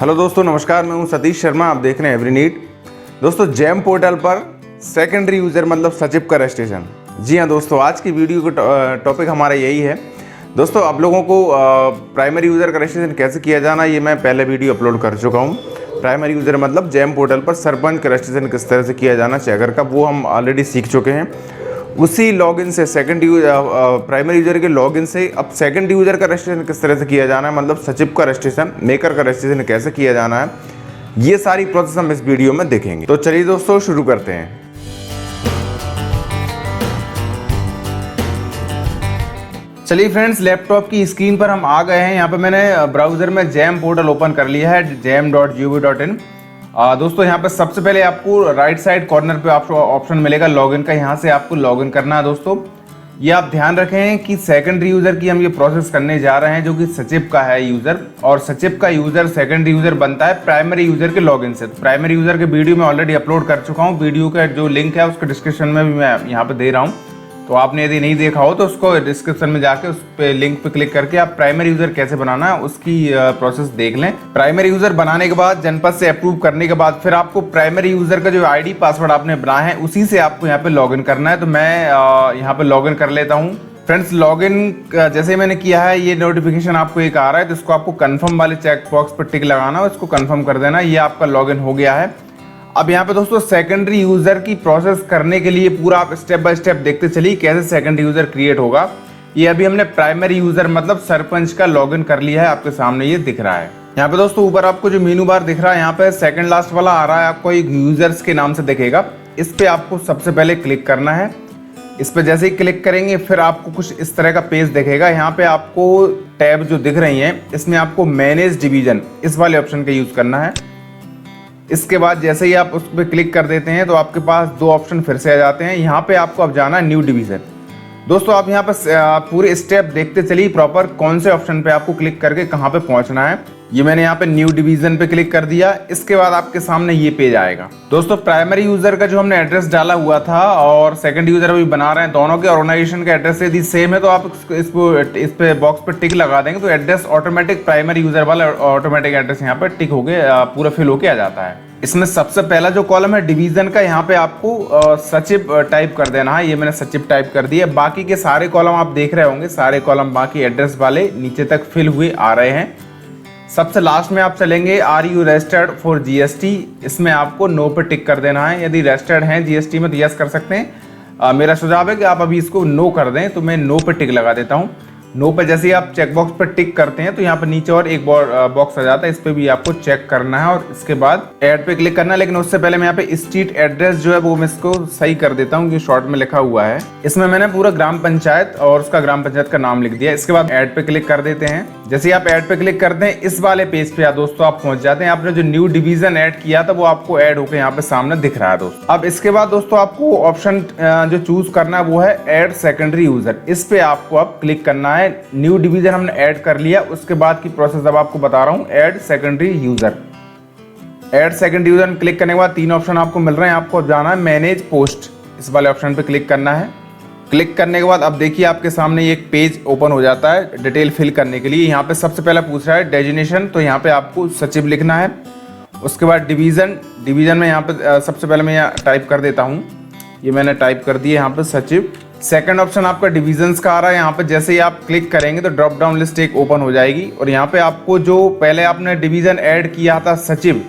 Hello दोस्तों, नमस्कार। मैं हूं सतीश शर्मा। आप देख रहे हैं एवरी नीड। दोस्तों, जैम पोर्टल पर सेकेंडरी यूज़र मतलब सचिप का रजिस्ट्रेशन। जी हाँ दोस्तों, आज की वीडियो का टॉपिक हमारा यही है। दोस्तों, आप लोगों को प्राइमरी यूज़र का रजिस्ट्रेशन कैसे किया जाना, ये मैं पहले वीडियो अपलोड कर चुका हूँ। प्राइमरी यूज़र मतलब जैम पोर्टल पर सरपंच का रजिस्ट्रेशन किस तरह से किया जाना चेकर का, वो हम ऑलरेडी सीख चुके हैं। उसी लॉगिन से प्राइमरी यूज़र के लॉगिन से अब सेकंड यूज़र का रजिस्ट्रेशन किस तरह से किया जाना है, मतलब सचिप का रजिस्ट्रेशन, मेकर का रजिस्ट्रेशन कैसे किया जाना है, ये सारी प्रोसेस हम इस वीडियो में देखेंगे। तो चलिए दोस्तों, शुरू करते हैं। चलिए फ्रेंड्स, लैपटॉप की स्क्रीन पर हम आ गए हैं। यहाँ पे मैंने ब्राउज़र में जैम पोर्टल ओपन कर लिया है, jam.gov.in। दोस्तों, यहाँ पे सबसे पहले आपको राइट साइड कॉर्नर पे आपको ऑप्शन मिलेगा लॉगिन का। यहाँ से आपको लॉगिन करना है। दोस्तों, ये आप ध्यान रखें कि सेकेंडरी यूज़र की हम ये प्रोसेस करने जा रहे हैं, जो कि सचिप का है यूज़र, और सचिप का यूज़र सेकेंडरी यूज़र बनता है प्राइमरी यूज़र के लॉगिन से। तो प्राइमरी यूज़र के वीडियो में ऑलरेडी अपलोड कर चुका हूँ। वीडियो का जो लिंक है उसके डिस्क्रिप्शन में भी मैं यहाँ पे दे रहा हूँ। तो आपने यदि नहीं देखा हो तो उसको डिस्क्रिप्शन में जाके उस पे लिंक पे क्लिक करके आप प्राइमरी यूज़र कैसे बनाना है उसकी प्रोसेस देख लें। प्राइमरी यूज़र बनाने के बाद, जनपद से अप्रूव करने के बाद, फिर आपको प्राइमरी यूज़र का जो आईडी पासवर्ड आपने बनाया है उसी से आपको यहाँ पे लॉगिन करना है। तो मैं यहाँ पे लॉगिन कर लेता हूँ। फ्रेंड्स, लॉगिन जैसे मैंने किया है, ये नोटिफिकेशन आपको एक आ रहा है, तो इसको आपको कन्फर्म वाले चेक बॉक्स पर टिक लगाना है, इसको कन्फर्म कर देना। ये आपका लॉगिन हो गया है। अब यहाँ पे दोस्तों सेकेंडरी यूज़र की प्रोसेस करने के लिए पूरा आप स्टेप बाय स्टेप देखते चलिए कैसे सेकेंडरी यूज़र क्रिएट होगा। ये अभी हमने प्राइमरी यूज़र मतलब सरपंच का लॉगिन कर लिया है, आपके सामने ये दिख रहा है। यहाँ पे दोस्तों ऊपर आपको जो मेनू बार दिख रहा है, यहाँ पे सेकंड लास्ट वाला आ रहा है, आपको एक यूज़र्स के नाम से दिखेगा। इस पे आपको सबसे पहले क्लिक करना है। इस पे जैसे ही क्लिक करेंगे फिर आपको कुछ इस तरह का पेज दिखेगा। यहाँ पे आपको टैब जो दिख रही हैं, इसमें आपको मैनेज डिवीजन, इस वाले ऑप्शन का यूज़ करना है। इसके बाद जैसे ही आप उस पर क्लिक कर देते हैं तो आपके पास दो ऑप्शन फिर से आ जाते हैं। यहाँ पे आपको अब जाना है न्यू डिवीज़न। दोस्तों, आप यहाँ पर पूरे स्टेप देखते चलिए प्रॉपर कौन से ऑप्शन पे आपको क्लिक करके कहाँ पे पहुँचना है। ये मैंने यहाँ पे न्यू डिवीज़न पे क्लिक कर दिया। इसके बाद आपके सामने ये पेज आएगा। दोस्तों, प्राइमरी यूज़र का जो हमने एड्रेस डाला हुआ था और सेकंड यूज़र अभी बना रहे हैं, दोनों के ऑर्गेनाइजेशन का एड्रेस यदि सेम है तो आप इस पे बॉक्स पे टिक लगा देंगे तो एड्रेस ऑटोमेटिक प्राइमरी यूज़र वाला ऑटोमेटिक एड्रेस यहाँ पर टिक होके पूरा फिल होके आ जाता है। इसमें सबसे पहला जो कॉलम है डिवीज़न का, यहाँ पे आपको सचिप टाइप कर देना है। ये मैंने सचिप टाइप कर दिया। बाकी के सारे कॉलम आप देख रहे होंगे, सारे कॉलम बाकी एड्रेस वाले नीचे तक फिल हुए आ रहे हैं। सबसे लास्ट में आप चलेंगे are you registered for GST, इसमें आपको नो पे टिक कर देना है। यदि रजिस्टर्ड हैं जीएसटी में तो यस कर सकते हैं। मेरा सुझाव है कि आप अभी इसको नो कर दें, तो मैं नो पे टिक लगा देता हूँ। नो पे जैसे ही आप चेक बॉक्स पर टिक करते हैं तो यहाँ पर नीचे और एक बॉक्स आ जाता है, इस पे भी आपको चेक करना है और इसके बाद ऐड पे क्लिक करना है। लेकिन उससे पहले मैं यहाँ पे स्ट्रीट एड्रेस जो है वो मैं इसको सही कर देता हूँ, कि शॉर्ट में लिखा हुआ है। इसमें मैंने पूरा ग्राम पंचायत और उसका ग्राम पंचायत का नाम लिख दिया। इसके बाद ऐड पे क्लिक कर देते हैं। जैसे ही आप ऐड पे क्लिक करते हैं इस वाले पेज पे दोस्तों आप पहुंच जाते हैं। आपने जो न्यू डिवीजन ऐड किया था वो आपको ऐड होकर यहाँ पे सामने दिख रहा है दोस्तों। अब इसके बाद दोस्तों आपको ऑप्शन जो चूज करना है वो है ऐड सेकेंडरी यूजर। इस पे आपको अब क्लिक करना है। न्यू डिवीजन हमने ऐड कर लिया, उसके बाद की प्रोसेस अब आपको बता रहा हूँ। Add secondary user, add secondary user click करने के बाद तीन ऑप्शन आपको मिल रहे हैं। आपको जाना है मैनेज पोस्ट, इस वाले ऑप्शन पे क्लिक करना है। क्लिक करने के बाद अब देखिए आपके सामने एक पेज ओपन हो जाता है डिटेल फिल करने के लिए। यहाँ पे सबसे पहले पूछ रहा है डेजिग्नेशन, तो यहाँ पे आपको सचिव लिखना है। उसके बाद डिवीजन में यहाँ पे सबसे पहले मैं यहाँ टाइप कर देता हूँ। ये मैंने टाइप कर दिया यहाँ पे सचिव। सेकंड ऑप्शन आपका डिवीजन्स का आ रहा है। यहाँ पे जैसे ही आप क्लिक करेंगे तो ड्रॉप डाउन लिस्ट एक ओपन हो जाएगी और यहाँ पे आपको जो पहले आपने डिवीजन ऐड किया था सचिव,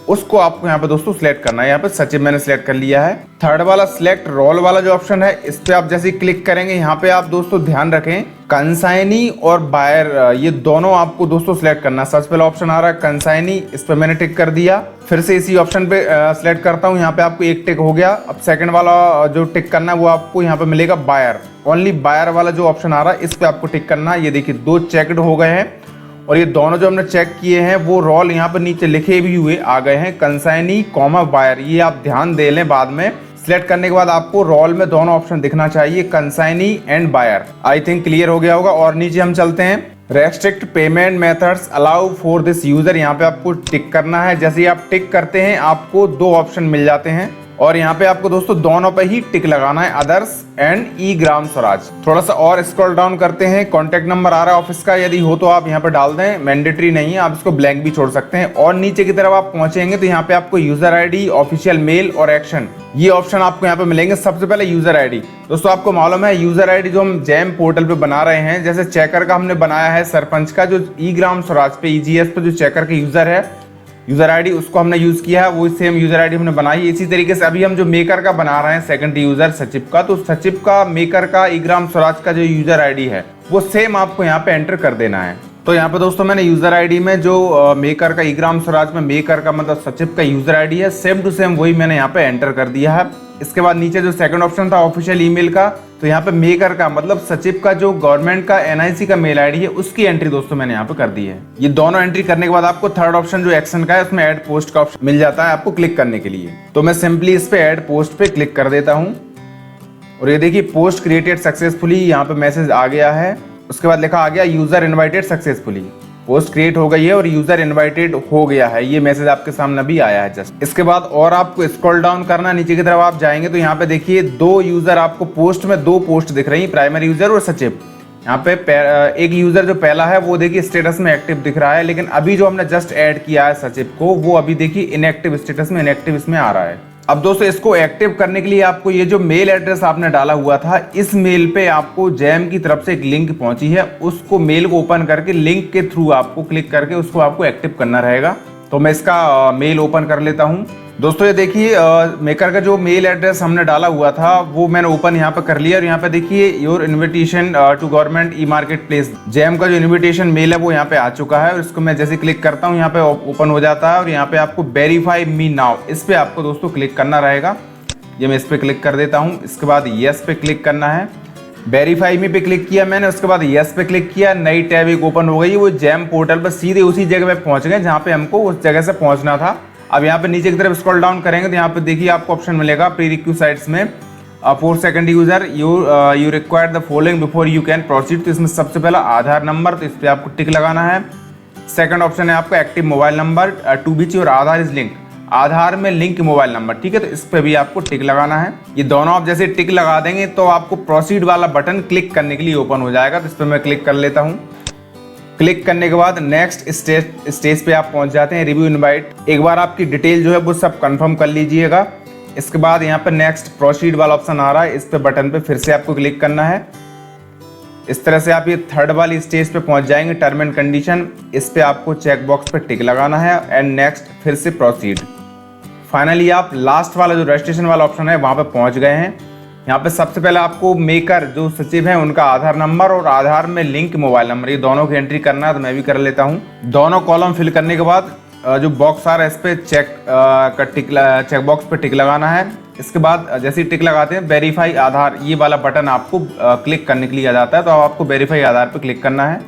उसको आपको यहाँ पे दोस्तों सिलेक्ट करना है। यहाँ पे सचिव मैंने सिलेक्ट कर लिया है। थर्ड वाला सिलेक्ट रोल वाला जो ऑप्शन है, इस पे आप जैसे ही क्लिक करेंगे यहाँ पे आप दोस्तों ध्यान रखें कंसाइनी और बायर, ये दोनों आपको दोस्तों सिलेक्ट करना है। सबसे पहला ऑप्शन आ रहा है कंसाइनी, इस पे मैंने टिक कर दिया। फिर से इसी ऑप्शन पे सिलेक्ट करता हूँ, यहाँ पे आपको एक टिक हो गया। अब सेकंड वाला जो टिक करना है वो आपको यहाँ पे मिलेगा बायर, ओनली बायर वाला जो ऑप्शन आ रहा है इस पे आपको टिक करना है। ये देखिए दो चेकड हो गए हैं और ये दोनों जो हमने चेक किए हैं वो रोल यहाँ पर नीचे लिखे भी हुए आ गए हैं, कंसाइनी कॉमा बायर। ये आप ध्यान दे लें, बाद में सिलेक्ट करने के बाद आपको रोल में दोनों ऑप्शन दिखना चाहिए, consignee and buyer. I think clear हो गया होगा। और नीचे हम चलते हैं, restrict payment methods allow for this user, यहाँ पे आपको टिक करना है। जैसे ही आप टिक करते हैं आपको दो ऑप्शन मिल जाते हैं। और यहाँ पे आपको दोस्तों दोनों पे ही टिक लगाना है, अदर्स एंड ई ग्राम स्वराज। थोड़ा सा और स्क्रॉल डाउन करते हैं, कॉन्टैक्ट नंबर आ रहा है ऑफिस का, यदि हो तो आप यहाँ पे डाल दें, मैंडेटरी नहीं है, आप इसको ब्लैंक भी छोड़ सकते हैं। और नीचे की तरफ आप पहुंचेंगे तो यहाँ पे आपको यूजर आईडी, ऑफिशियल मेल और एक्शन, ये ऑप्शन आपको यहाँ पे मिलेंगे। सबसे पहले यूजर आईडी। दोस्तों आपको मालूम है यूजर आईडी जो हम जैम पोर्टल पे बना रहे हैं, जैसे चेकर का हमने बनाया है सरपंच का, जो ई ग्राम स्वराज पे ईजीएस पे जो चेकर का यूजर है, यूजर आईडी उसको हमने यूज किया है, वो सेम यूजर आईडी हमने बनाई। इसी तरीके से अभी हम जो मेकर का बना रहे हैं सेकंड यूजर सचिप का, तो सचिप का मेकर का ई ग्राम स्वराज का जो यूजर आईडी है वो सेम आपको यहाँ पे एंटर कर देना है। तो यहाँ पे दोस्तों मैंने यूजर आईडी में जो मेकर का ई ग्राम स्वराज में मेकर का मतलब सचिप का यूजर आईडी है, सेम टू सेम वही मैंने यहाँ पे एंटर कर दिया है। इसके बाद नीचे जो सेकंड ऑप्शन था ऑफिशियल ईमेल का, तो यहाँ पे मेकर का मतलब सचिप का जो गवर्नमेंट का एनआईसी का मेल आईडी है उसकी एंट्री दोस्तों मैंने यहाँ पे कर दी है। ये दोनों एंट्री करने के बाद आपको थर्ड ऑप्शन जो एक्शन का है उसमें ऐड पोस्ट का ऑप्शन मिल जाता है आपको क्लिक करने के लिए। तो मैं सिंपली इस पे ऐड पोस्ट पे क्लिक कर देता हूँ और ये देखिए पोस्ट क्रिएटेड सक्सेसफुली, यहाँ पे मैसेज आ गया है। उसके बाद लिखा आ गया user invited successfully, post create हो गई है और यूजर इनवाइटेड हो गया है, ये मैसेज आपके सामने भी आया है जस्ट। इसके बाद और आपको स्क्रॉल डाउन करना, नीचे की तरफ आप जाएंगे तो यहाँ पे देखिए दो यूजर आपको पोस्ट में दो पोस्ट दिख रही है, प्राइमरी यूजर और सचिप। यहाँ पे एक यूजर जो पहला है वो देखिए स्टेटस में एक्टिव दिख रहा है, लेकिन अभी जो हमने जस्ट ऐड किया है सचिप को वो अभी देखिए इनएक्टिव स्टेटस में, इनएक्टिव इसमें आ रहा है। अब दोस्तों इसको एक्टिव करने के लिए आपको ये जो मेल एड्रेस आपने डाला हुआ था, इस मेल पे आपको जैम की तरफ से एक लिंक पहुंची है, उसको मेल को ओपन करके लिंक के थ्रू आपको क्लिक करके उसको आपको एक्टिव करना रहेगा। तो मैं इसका मेल ओपन कर लेता हूं। दोस्तों ये देखिए मेकर का जो मेल एड्रेस हमने डाला हुआ था वो मैंने ओपन यहाँ पे कर लिया और यहाँ पे देखिए your invitation to government e marketplace, GeM का जो इन्विटेशन मेल है वो यहाँ पे आ चुका है। और इसको मैं जैसे क्लिक करता हूँ यहाँ पे ओपन हो जाता है और यहाँ पे आपको वेरीफाई मी नाउ, इस पे आपको दोस्तों क्लिक करना रहेगा। ये मैं इस पे क्लिक कर देता हूँ। इसके बाद यस पे क्लिक करना है, वेरीफाई मी पे क्लिक किया मैंने, उसके बाद यस पे क्लिक किया, नई टैब एक ओपन हो गई। वो जैम पोर्टल पर सीधे उसी जगह पे पहुंच गए जहाँ पे हमको उस जगह से पहुंचना था। अब यहाँ पे नीचे की तरफ स्क्रॉल डाउन करेंगे तो यहाँ पे देखिए आपको ऑप्शन मिलेगा प्री रिक्विजिट्स में, for second user you require the following before you can proceed. तो इसमें सबसे पहला आधार नंबर, तो इस पर आपको टिक लगाना है। सेकंड ऑप्शन है आपका active mobile number to which your Aadhaar is link, Aadhaar में लिंक मोबाइल नंबर, ठीक है, तो इस पे भी आपको टिक लगाना है। ये दोनों आप जैसे टिक लगा देंगे तो आपको प्रोसीड वाला बटन क्लिक करने के लिए ओपन हो जाएगा। तो इस पर मैं क्लिक कर लेता हूँ। क्लिक करने के बाद नेक्स्ट स्टेज पे आप पहुंच जाते हैं, रिव्यू इनवाइट। एक बार आपकी डिटेल जो है वो सब कंफर्म कर लीजिएगा। इसके बाद यहाँ पे नेक्स्ट प्रोसीड वाला ऑप्शन आ रहा है, इस पे बटन पे फिर से आपको क्लिक करना है। इस तरह से आप ये थर्ड वाली स्टेज पे पहुंच जाएंगे, टर्म एंड कंडीशन, इस पे आपको चेक बॉक्स पे टिक लगाना है एंड नेक्स्ट फिर से प्रोसीड। फाइनली आप लास्ट वाला जो रजिस्ट्रेशन वाला ऑप्शन है वहां पे पहुंच गए हैं। यहाँ पे सबसे पहले आपको मेकर जो सचिव है उनका आधार नंबर और आधार में लिंक मोबाइल नंबर, ये दोनों की एंट्री करना है, तो मैं भी कर लेता हूँ। दोनों कॉलम फिल करने के बाद जो बॉक्स आ रहा है इस पे चेक बॉक्स पे टिक लगाना है। इसके बाद जैसे ही टिक लगाते हैं वेरीफाई आधार, ये वाला बटन आपको क्लिक करने के लिए आ जाता है, तो अब आपको वेरीफाई आधार पे क्लिक करना है।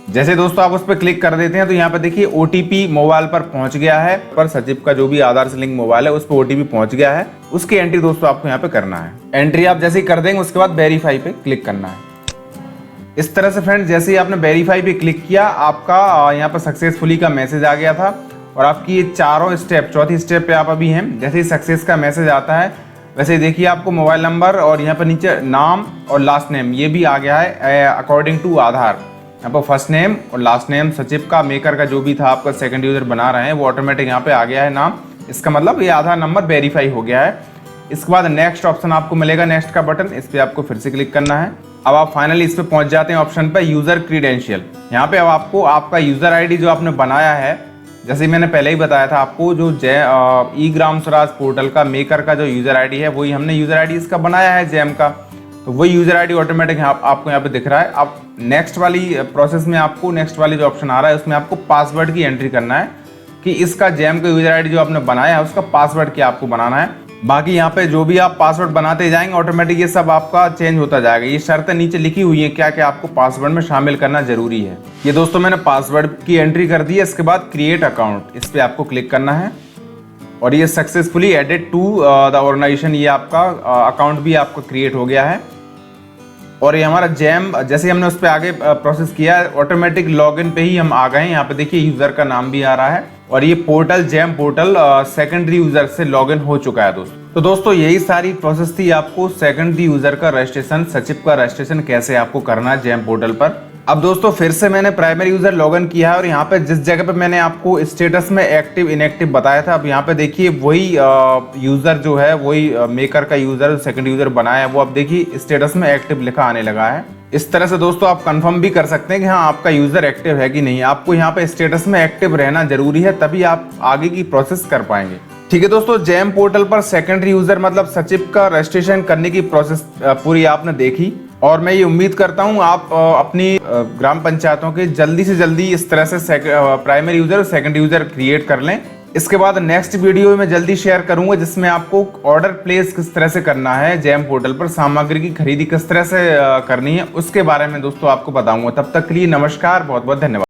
जैसे दोस्तों आप उस पर क्लिक कर देते हैं तो यहाँ पे देखिए ओटीपी मोबाइल पर पहुंच गया है, पर सचिव का जो भी आधार से लिंक मोबाइल है उस पर ओटीपी पहुंच गया है, उसकी एंट्री दोस्तों आपको यहाँ पे करना है। एंट्री आप जैसे ही कर देंगे उसके बाद वेरीफाई पे क्लिक करना है। इस तरह से फ्रेंड्स जैसे ही आपने वेरीफाई पे क्लिक किया आपका यहाँ पर सक्सेसफुली का मैसेज आ गया था और आपकी ये चारों स्टेप, चौथी स्टेप पे आप अभी हैं। जैसे ही सक्सेस का मैसेज आता है वैसे देखिए आपको मोबाइल नंबर और यहाँ पर नीचे नाम और लास्ट नेम ये भी आ गया है अकॉर्डिंग टू आधार। यहाँ पर फर्स्ट नेम और लास्ट नेम सचिव का, मेकर का जो भी था आपका सेकंड यूजर बना रहे हैं वो ऑटोमेटिक यहाँ पे आ गया है नाम, इसका मतलब ये आधार नंबर वेरीफाई हो गया है। इसके बाद नेक्स्ट ऑप्शन आपको मिलेगा, नेक्स्ट का बटन, इस पर आपको फिर से क्लिक करना है। अब आप फाइनली इस पे पहुंच जाते हैं ऑप्शन पे यूजर क्रीडेंशियल। यहाँ पे अब आपको आपका यूजर आईडी जो आपने बनाया है, जैसे मैंने पहले ही बताया था आपको, जो ई ग्राम स्वराज पोर्टल का मेकर का जो यूजर आईडी है वही हमने यूजर आईडी इसका बनाया है जैम का, तो वही यूजर आईडी ऑटोमेटिक आपको यहाँ पे दिख रहा है। अब नेक्स्ट वाली प्रोसेस में आपको नेक्स्ट वाली जो ऑप्शन आ रहा है उसमें आपको पासवर्ड की एंट्री करना है कि इसका जैम का यूजर आईडी जो आपने बनाया है उसका पासवर्ड क्या आपको बनाना है। बाकी यहाँ पे जो भी आप पासवर्ड बनाते जाएंगे ऑटोमेटिक ये सब आपका चेंज होता जाएगा। ये शर्तें नीचे लिखी हुई है क्या क्या आपको पासवर्ड में शामिल करना जरूरी है। ये दोस्तों मैंने पासवर्ड की एंट्री कर दी है। इसके बाद क्रिएट अकाउंट, इस पर आपको क्लिक करना है और ये successfully added to the organisation, ये आपका अकाउंट भी आपका क्रिएट हो गया है। और ये हमारा जैम, जैसे हमने उस पर आगे प्रोसेस किया, ऑटोमेटिक लॉगिन पे ही हम आ गए हैं। यहाँ पे देखिए यूजर का नाम भी आ रहा है और ये portal GeM portal secondary user से लॉगिन हो चुका है दोस्तों। तो दोस्तों यही सारी प्रोसेस थी आपको सेकेंडरी यूजर का रजिस्ट्रेशन, सचिप का रजिस्ट्रेशन कैसे आपको करना है जैम पोर्टल पर। अब दोस्तों फिर से मैंने प्राइमरी यूजर लॉगिन किया है और यहाँ पे जिस जगह पे मैंने आपको स्टेटस में एक्टिव इनएक्टिव बताया था, अब यहाँ पे देखिए वही यूजर जो है, वही मेकर का यूजर सेकंड यूजर बनाया है, वो अब देखिए स्टेटस में एक्टिव लिखा आने लगा है। इस तरह से दोस्तों आप कंफर्म भी कर सकते हैं कि हाँ आपका यूजर एक्टिव है कि नहीं। आपको यहाँ पे स्टेटस में एक्टिव रहना जरूरी है, तभी आप आगे की प्रोसेस कर पाएंगे। ठीक है दोस्तों, जैम पोर्टल पर सेकेंडरी यूजर मतलब सचिप का रजिस्ट्रेशन करने की प्रोसेस पूरी आपने देखी और मैं ये उम्मीद करता हूँ आप अपनी ग्राम पंचायतों के जल्दी से जल्दी इस तरह से प्राइमरी यूजर और सेकेंड यूजर क्रिएट कर लें। इसके बाद नेक्स्ट वीडियो में जल्दी शेयर करूंगा जिसमें आपको ऑर्डर प्लेस किस तरह से करना है, जैम पोर्टल पर सामग्री की खरीदी किस तरह से करनी है, उसके बारे में दोस्तों आपको बताऊंगा। तब तक के लिए नमस्कार, बहुत बहुत धन्यवाद।